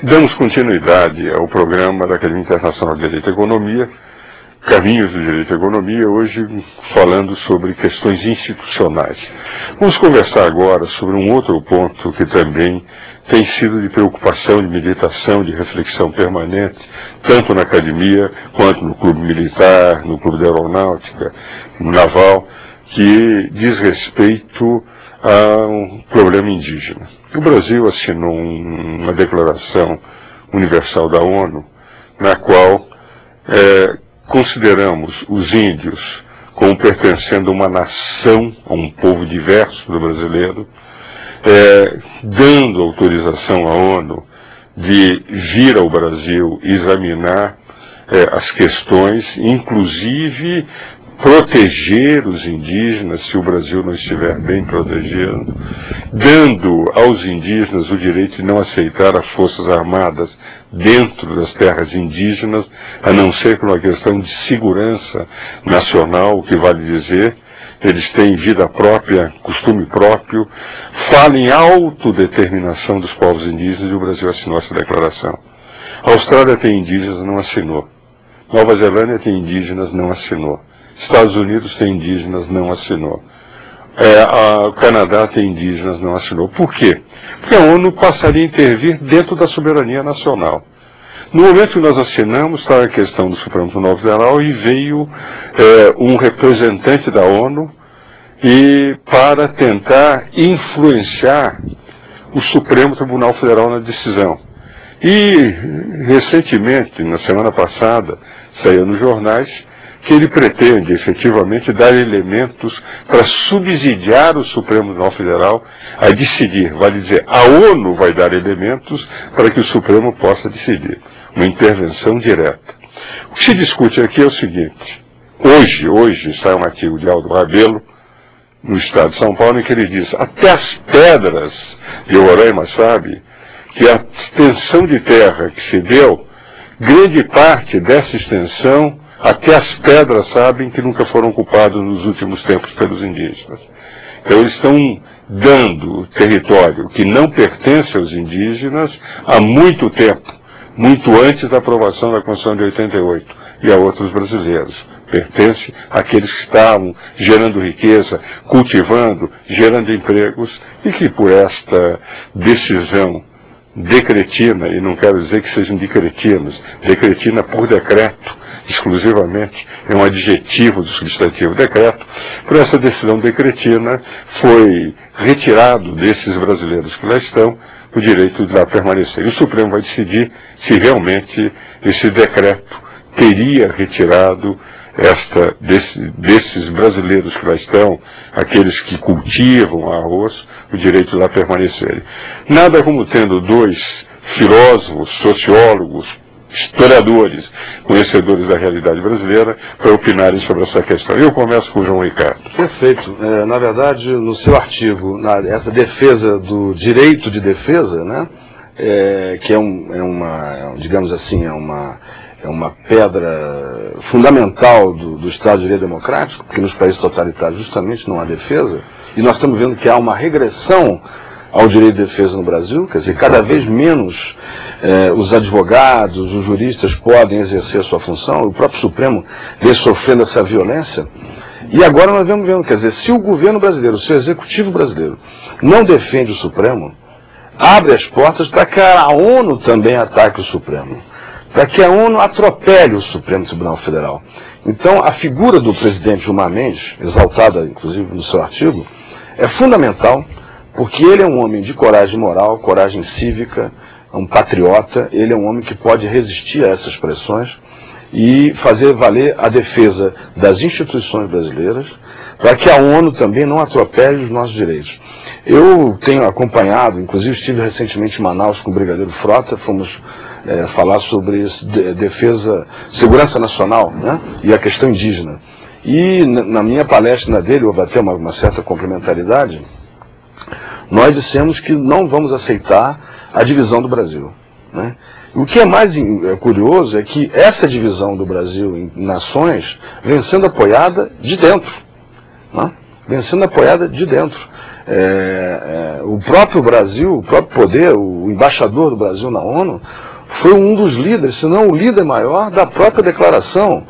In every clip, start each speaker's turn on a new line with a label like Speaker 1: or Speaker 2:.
Speaker 1: Damos continuidade ao programa da Academia Internacional de Direito e Economia, Caminhos do Direito e Economia, hoje falando sobre questões institucionais. Vamos conversar agora sobre um outro ponto que também tem sido de preocupação, de meditação, de reflexão permanente, tanto na academia quanto no clube militar, no clube da aeronáutica, no naval, que diz respeito ao problema indígena. O Brasil assinou uma declaração universal da ONU, na qual consideramos os índios como pertencendo a uma nação, a um povo diverso do brasileiro, dando autorização à ONU de vir ao Brasil examinar as questões, inclusive proteger os indígenas, se o Brasil não estiver bem protegido, dando aos indígenas o direito de não aceitar as forças armadas dentro das terras indígenas, a não ser por uma questão de segurança nacional, o que vale dizer, eles têm vida própria, costume próprio, fala em autodeterminação dos povos indígenas, e o Brasil assinou essa declaração. A Austrália tem indígenas, não assinou. Nova Zelândia tem indígenas, não assinou. Estados Unidos tem indígenas, não assinou. O Canadá tem indígenas, não assinou. Por quê? Porque a ONU passaria a intervir dentro da soberania nacional. No momento que nós assinamos, está a questão do Supremo Tribunal Federal e veio um representante da ONU para tentar influenciar o Supremo Tribunal Federal na decisão. E, recentemente, na semana passada, saiu nos jornais que ele pretende efetivamente dar elementos para subsidiar o Supremo Tribunal Federal a decidir. Vale dizer, a ONU vai dar elementos para que o Supremo possa decidir. Uma intervenção direta. O que se discute aqui é o seguinte. Hoje sai um artigo de Aldo Rebelo, no estado de São Paulo, em que ele diz: até as pedras de Roraima sabe que a extensão de terra que se deu, grande parte dessa extensão, até as pedras sabem que nunca foram ocupadas nos últimos tempos pelos indígenas. Então eles estão dando território que não pertence aos indígenas há muito tempo, muito antes da aprovação da Constituição de 88, e a outros brasileiros. Pertence àqueles que estavam gerando riqueza, cultivando, gerando empregos, e que por esta decisão decretina, e não quero dizer que sejam decretinos, decretina por decreto, exclusivamente, é um adjetivo do substantivo decreto, por essa decisão decretina foi retirado desses brasileiros que lá estão o direito de lá permanecer. E o Supremo vai decidir se realmente esse decreto teria retirado desses brasileiros que lá estão, aqueles que cultivam arroz, o direito de lá permanecerem. Nada como tendo dois filósofos, sociólogos, historiadores, conhecedores da realidade brasileira, para opinarem sobre essa questão. Eu começo com o João Ricardo.
Speaker 2: Perfeito. Na verdade, no seu artigo, essa defesa do direito de defesa, né, que digamos assim, é uma pedra fundamental do Estado de Direito Democrático, porque nos países totalitários justamente não há defesa, e nós estamos vendo que há uma regressão ao direito de defesa no Brasil, quer dizer, cada vez menos os advogados, os juristas podem exercer a sua função, o próprio Supremo vem sofrendo essa violência, e agora nós vamos vendo, quer dizer, se o governo brasileiro, se o executivo brasileiro não defende o Supremo, abre as portas para que a ONU também ataque o Supremo, para que a ONU atropele o Supremo Tribunal Federal. Então, a figura do presidente Gilmar Mendes, exaltada inclusive no seu artigo, é fundamental, porque ele é um homem de coragem moral, coragem cívica, um patriota, ele é um homem que pode resistir a essas pressões e fazer valer a defesa das instituições brasileiras, para que a ONU também não atropele os nossos direitos. Eu tenho acompanhado, inclusive estive recentemente em Manaus com o Brigadeiro Frota, fomos falar sobre defesa, segurança nacional, né, e a questão indígena. E na minha palestra dele, houve até uma certa complementaridade, nós dissemos que não vamos aceitar a divisão do Brasil, né? O que é mais curioso é que essa divisão do Brasil em nações vem sendo apoiada de dentro, né? Vem sendo apoiada de dentro. O próprio Brasil, o próprio poder, o embaixador do Brasil na ONU, foi um dos líderes, se não o líder maior, da própria declaração.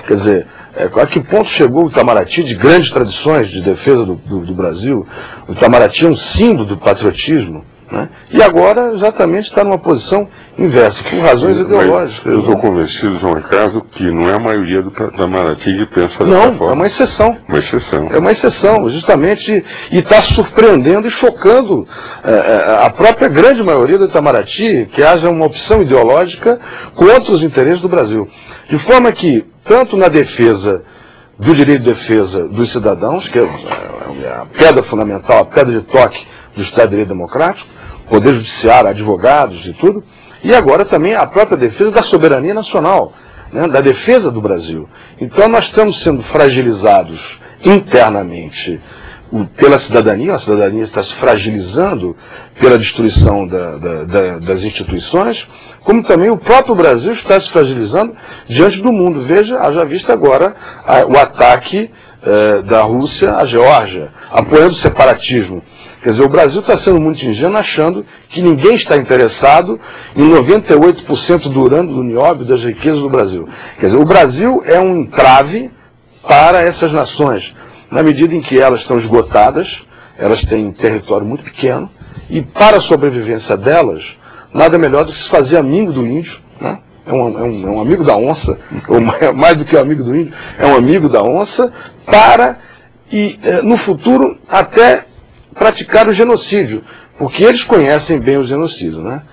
Speaker 2: Quer dizer, a que ponto chegou o Itamaraty, de grandes tradições de defesa do Brasil? O Itamaraty é um símbolo do patriotismo, né? E agora exatamente está numa posição inversa, por razões ideológicas.
Speaker 1: Eu estou convencido, João Ricardo, que não é a maioria do Itamaraty que pensa dessa forma.
Speaker 2: Não, é uma exceção.
Speaker 1: Uma exceção.
Speaker 2: É uma exceção, justamente, e está surpreendendo e chocando a própria grande maioria do Itamaraty que haja uma opção ideológica contra os interesses do Brasil. De forma que, tanto na defesa do direito de defesa dos cidadãos, que é a pedra fundamental, a pedra de toque do Estado de Direito Democrático, Poder Judiciário, advogados e tudo, e agora também a própria defesa da soberania nacional, né, da defesa do Brasil. Então nós estamos sendo fragilizados internamente pela cidadania, a cidadania está se fragilizando pela destruição das instituições, como também o próprio Brasil está se fragilizando diante do mundo. Veja, haja vista agora o ataque da Rússia à Geórgia, apoiando o separatismo. Quer dizer, o Brasil está sendo muito ingênuo achando que ninguém está interessado em 98% do urânio, do nióbio, das riquezas do Brasil. Quer dizer, o Brasil é um entrave para essas nações, na medida em que elas estão esgotadas, elas têm um território muito pequeno, e para a sobrevivência delas, nada melhor do que se fazer amigo do índio, né? É um amigo da onça, ou mais do que um amigo do índio, é um amigo da onça, no futuro, até praticar o genocídio, porque eles conhecem bem o genocídio, né?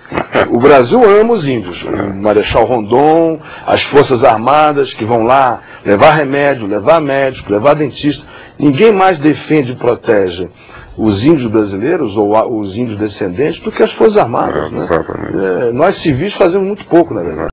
Speaker 2: O Brasil ama os índios, o Marechal Rondon, as Forças Armadas que vão lá levar remédio, levar médico, levar dentista. Ninguém mais defende e protege os índios brasileiros ou os índios descendentes do que as Forças Armadas, né? Nós civis fazemos muito pouco, na verdade.